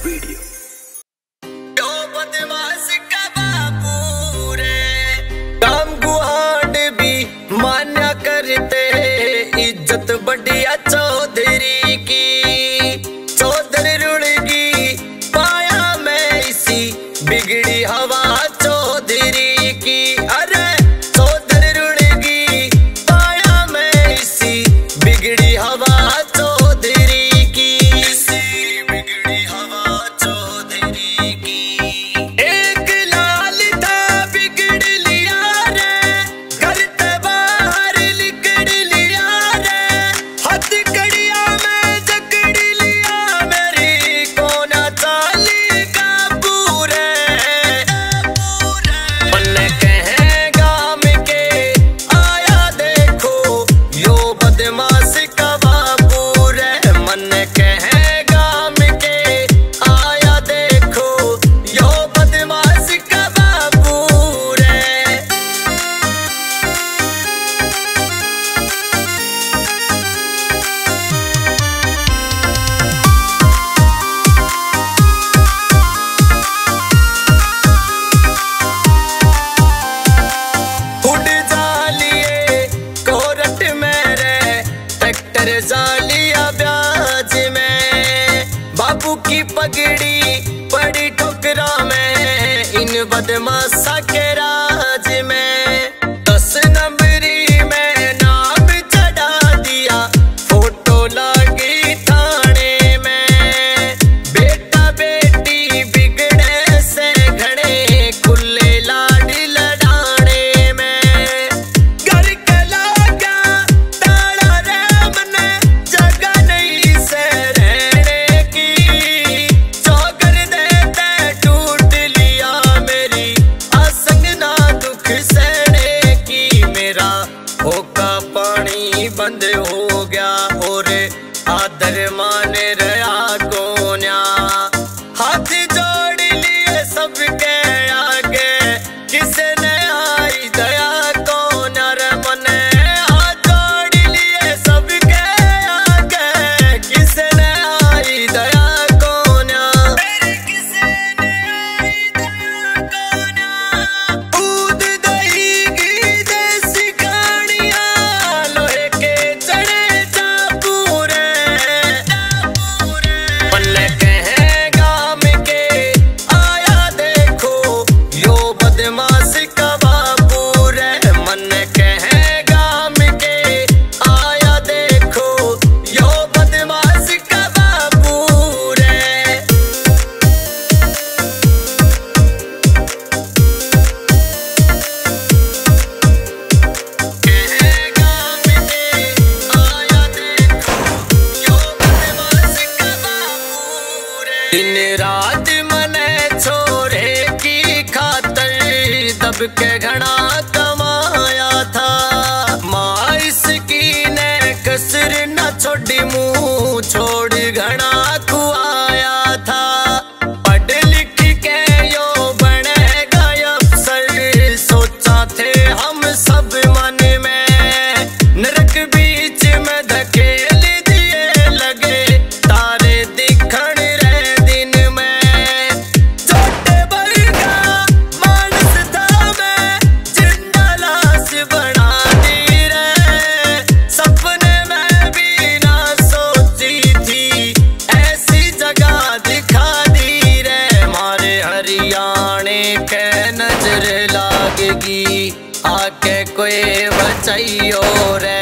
Video. काम गुआंढ भी मान्या करते, इज्जत बढ़िया चौधरी की। चौधरी रुड़गी पाया मैं इसी बिगड़ी हवा चौधरी की। अरे चौधरी रुड़गी पाया मैं इसी बिगड़ी हवा चौधरी की। इसी बिगड़ी हवा चौधरी की। एक लाल था बिगड़ लिया रे, घर से बाहर निकल लिया रे। हथकड़िया में जकड़ लिया मेरी कोना चाली का पूरे। मन कहे गाम के आया देखो यो बदमाश का बाबू रे। मन कहे गाम के आया देखो यो बदमाश का बाबू रे। उड़ जालिए कोरट में रे, ट्रैक्टर जालिया ब्याज में। बाबू की पगड़ी पड़ी ठोकरा में, इन बदमाशा के राज में। 10 नंबरी में नाम चढ़ा दिया, फोटो लगी थाने में। बेटा बेटी बिगड़े से घड़े, खुले लाड लड़ाने में। घर के लागा ताला रे, मने जगह नहीं से रहने की। चौगर देते टूट लिया मेरी आसंग ना दुख सहने की। मेरा होका पानी बंद हो गया और आदर माने रहा कोन्या। हाथ जोड़ लिए सबके आगे, किसने आई दया कोन्या रे। मने हाथ जोड़ लिए सबके आगे, किसने आई दया कोन्या। मेरे किसने आई दया कोन्या। दूध दही की देसी कहानियां, लोहे के चढ़े चाकू रे। मन कहे गाम के आया देखो यो बदमाश का बाबू रे। मन कहे गाम के आया देखो यो बदमाश का बाबू रे। कहे गाम के आया देखो यो बदमाश का बाबू रे। दिन रात मने छोरे की खातर दब के घना कमाया था। माँ इसकी ने कसर न छोड़ी, मुंह छोड़ घना खुआया था। पढ़ लिख के यो बनेगा अफसर, सोचा थे हम सब मन में। नरक बीच में धकेल दिए लगे, तारे दिखण रे दिन में। छोटे वर्गा मानस था मैं, जिंदा लाश बना दी रे। सपने में भी ना सोची थी, ऐसी जगह दिखा दी रे। मारे हरियाणे के नजर लागेगी, आके कोई बचाइयो रे।